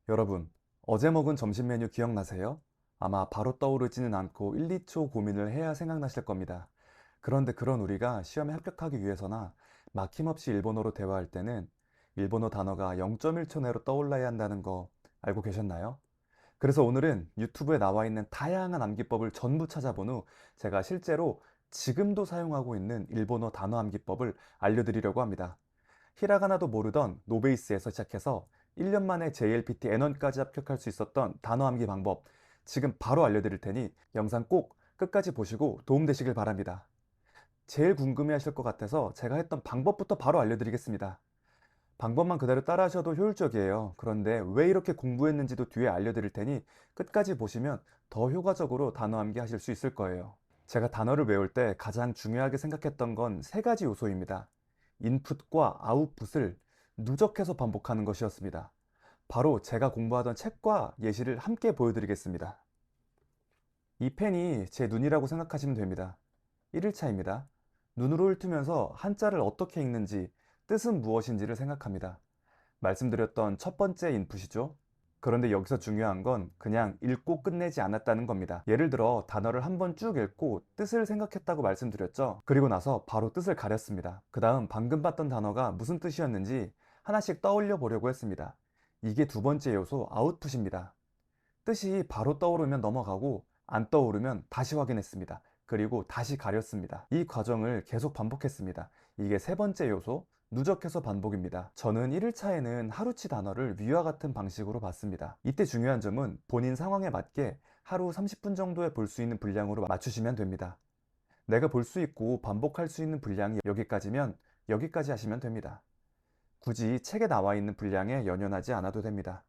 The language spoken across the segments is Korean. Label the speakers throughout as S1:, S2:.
S1: 여러분, 어제 먹은 점심 메뉴 기억나세요? 아마 바로 떠오르지는 않고 1, 2초 고민을 해야 생각나실 겁니다. 그런데 그런 우리가 시험에 합격하기 위해서나 막힘없이 일본어로 대화할 때는 일본어 단어가 0.1초 내로 떠올라야 한다는 거 알고 계셨나요? 그래서 오늘은 유튜브에 나와 있는 다양한 암기법을 전부 찾아본 후 제가 실제로 지금도 사용하고 있는 일본어 단어 암기법을 알려드리려고 합니다. 히라가나도 모르던 노베이스에서 시작해서 1년 만에 JLPT N1까지 합격할 수 있었던 단어 암기 방법 지금 바로 알려드릴 테니 영상 꼭 끝까지 보시고 도움되시길 바랍니다. 제일 궁금해 하실 것 같아서 제가 했던 방법부터 바로 알려드리겠습니다. 방법만 그대로 따라 하셔도 효율적이에요. 그런데 왜 이렇게 공부했는지도 뒤에 알려드릴 테니 끝까지 보시면 더 효과적으로 단어 암기 하실 수 있을 거예요. 제가 단어를 외울 때 가장 중요하게 생각했던 건 세 가지 요소입니다. 인풋과 아웃풋을 누적해서 반복하는 것이었습니다. 바로 제가 공부하던 책과 예시를 함께 보여드리겠습니다. 이 펜이 제 눈이라고 생각하시면 됩니다. 1일차입니다. 눈으로 훑으면서 한자를 어떻게 읽는지, 뜻은 무엇인지를 생각합니다. 말씀드렸던 첫 번째 인풋이죠. 그런데 여기서 중요한 건 그냥 읽고 끝내지 않았다는 겁니다. 예를 들어 단어를 한번 쭉 읽고 뜻을 생각했다고 말씀드렸죠. 그리고 나서 바로 뜻을 가렸습니다. 그 다음 방금 봤던 단어가 무슨 뜻이었는지 하나씩 떠올려 보려고 했습니다. 이게 두 번째 요소 아웃풋입니다. 뜻이 바로 떠오르면 넘어가고 안 떠오르면 다시 확인했습니다. 그리고 다시 가렸습니다. 이 과정을 계속 반복했습니다. 이게 세 번째 요소, 누적해서 반복입니다. 저는 1일차에는 하루치 단어를 위와 같은 방식으로 봤습니다. 이때 중요한 점은 본인 상황에 맞게 하루 30분 정도에 볼 수 있는 분량으로 맞추시면 됩니다. 내가 볼 수 있고 반복할 수 있는 분량이 여기까지면 여기까지 하시면 됩니다. 굳이 책에 나와 있는 분량에 연연하지 않아도 됩니다.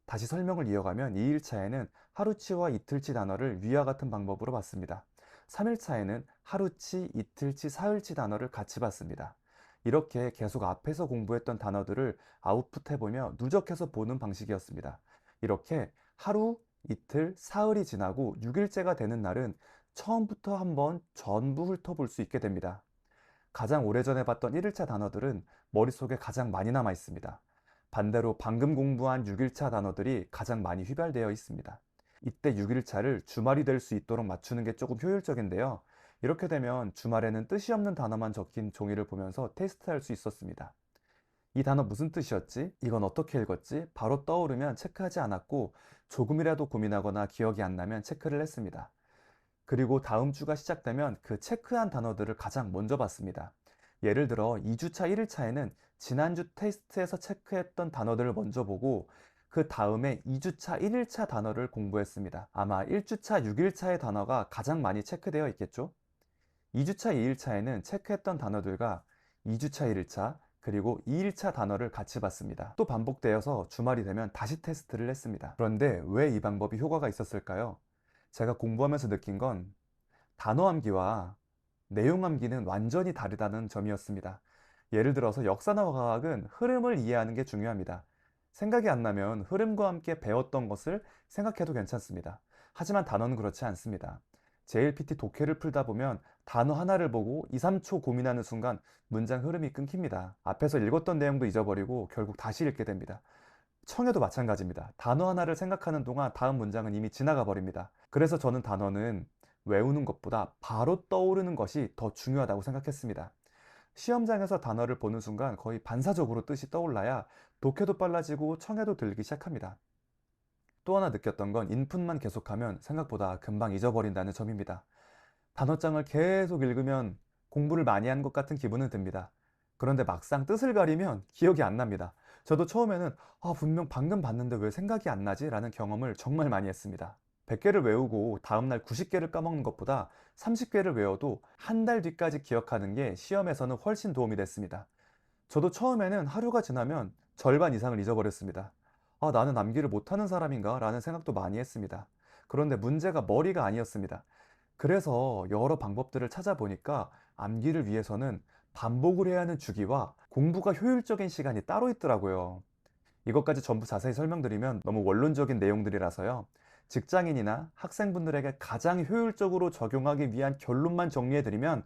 S1: 다시 설명을 이어가면 2일차에는 하루치와 이틀치 단어를 위와 같은 방법으로 봤습니다. 3일차에는 하루치, 이틀치, 사흘치 단어를 같이 봤습니다. 이렇게 계속 앞에서 공부했던 단어들을 아웃풋해보며 누적해서 보는 방식이었습니다. 이렇게 하루, 이틀, 사흘이 지나고 6일째가 되는 날은 처음부터 한번 전부 훑어볼 수 있게 됩니다. 가장 오래전에 봤던 1일차 단어들은 머릿속에 가장 많이 남아 있습니다. 반대로 방금 공부한 6일차 단어들이 가장 많이 휘발되어 있습니다. 이때 6일차를 주말이 될 수 있도록 맞추는 게 조금 효율적인데요. 이렇게 되면 주말에는 뜻이 없는 단어만 적힌 종이를 보면서 테스트할 수 있었습니다. 이 단어 무슨 뜻이었지? 이건 어떻게 읽었지? 바로 떠오르면 체크하지 않았고 조금이라도 고민하거나 기억이 안 나면 체크를 했습니다. 그리고 다음 주가 시작되면 그 체크한 단어들을 가장 먼저 봤습니다. 예를 들어 2주차 1일차에는 지난주 테스트에서 체크했던 단어들을 먼저 보고 그 다음에 2주차 1일차 단어를 공부했습니다. 아마 1주차 6일차의 단어가 가장 많이 체크되어 있겠죠? 2주차 2일차에는 체크했던 단어들과 2주차 1일차 그리고 2일차 단어를 같이 봤습니다. 또 반복되어서 주말이 되면 다시 테스트를 했습니다. 그런데 왜 이 방법이 효과가 있었을까요? 제가 공부하면서 느낀 건 단어 암기와 내용 암기는 완전히 다르다는 점이었습니다. 예를 들어서 역사나 과학은 흐름을 이해하는 게 중요합니다. 생각이 안 나면 흐름과 함께 배웠던 것을 생각해도 괜찮습니다. 하지만 단어는 그렇지 않습니다. JLPT 독해를 풀다 보면 단어 하나를 보고 2, 3초 고민하는 순간 문장 흐름이 끊깁니다. 앞에서 읽었던 내용도 잊어버리고 결국 다시 읽게 됩니다. 청해도 마찬가지입니다. 단어 하나를 생각하는 동안 다음 문장은 이미 지나가 버립니다. 그래서 저는 단어는 외우는 것보다 바로 떠오르는 것이 더 중요하다고 생각했습니다. 시험장에서 단어를 보는 순간 거의 반사적으로 뜻이 떠올라야 독해도 빨라지고 청해도 들리기 시작합니다. 또 하나 느꼈던 건 인풋만 계속하면 생각보다 금방 잊어버린다는 점입니다. 단어장을 계속 읽으면 공부를 많이 한 것 같은 기분은 듭니다. 그런데 막상 뜻을 가리면 기억이 안 납니다. 저도 처음에는 분명 방금 봤는데 왜 생각이 안 나지? 라는 경험을 정말 많이 했습니다. 100개를 외우고 다음날 90개를 까먹는 것보다 30개를 외워도 한 달 뒤까지 기억하는 게 시험에서는 훨씬 도움이 됐습니다. 저도 처음에는 하루가 지나면 절반 이상을 잊어버렸습니다. 나는 암기를 못하는 사람인가? 라는 생각도 많이 했습니다. 그런데 문제가 머리가 아니었습니다. 그래서 여러 방법들을 찾아보니까 암기를 위해서는 반복을 해야 하는 주기와 공부가 효율적인 시간이 따로 있더라고요. 이것까지 전부 자세히 설명드리면 너무 원론적인 내용들이라서요. 직장인이나 학생분들에게 가장 효율적으로 적용하기 위한 결론만 정리해드리면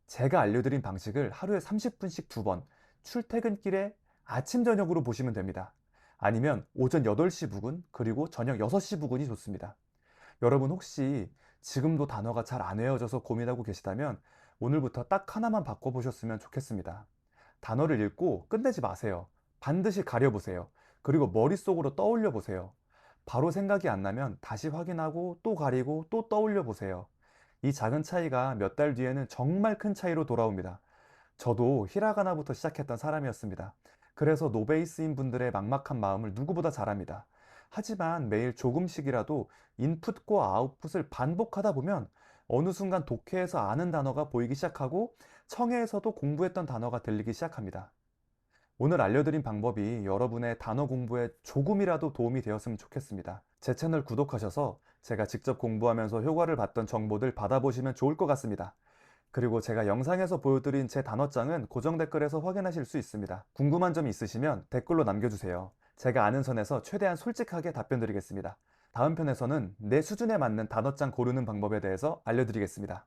S1: 제가 알려드린 방식을 하루에 30분씩 2번, 출퇴근길에 아침, 저녁으로 보시면 됩니다. 아니면 오전 8시 부근, 그리고 저녁 6시 부근이 좋습니다. 여러분 혹시 지금도 단어가 잘 안 외워져서 고민하고 계시다면 오늘부터 딱 하나만 바꿔보셨으면 좋겠습니다. 단어를 읽고 끝내지 마세요. 반드시 가려보세요. 그리고 머릿속으로 떠올려 보세요. 바로 생각이 안 나면 다시 확인하고 또 가리고 또 떠올려 보세요. 이 작은 차이가 몇 달 뒤에는 정말 큰 차이로 돌아옵니다. 저도 히라가나부터 시작했던 사람이었습니다. 그래서 노베이스인 분들의 막막한 마음을 누구보다 잘 압니다. 하지만 매일 조금씩이라도 인풋과 아웃풋을 반복하다 보면 어느 순간 독해에서 아는 단어가 보이기 시작하고 청해에서도 공부했던 단어가 들리기 시작합니다. 오늘 알려드린 방법이 여러분의 단어 공부에 조금이라도 도움이 되었으면 좋겠습니다. 제 채널 구독하셔서 제가 직접 공부하면서 효과를 봤던 정보들 받아보시면 좋을 것 같습니다. 그리고 제가 영상에서 보여드린 제 단어장은 고정 댓글에서 확인하실 수 있습니다. 궁금한 점 있으시면 댓글로 남겨주세요. 제가 아는 선에서 최대한 솔직하게 답변 드리겠습니다. 다음 편에서는 내 수준에 맞는 단어장 고르는 방법에 대해서 알려드리겠습니다.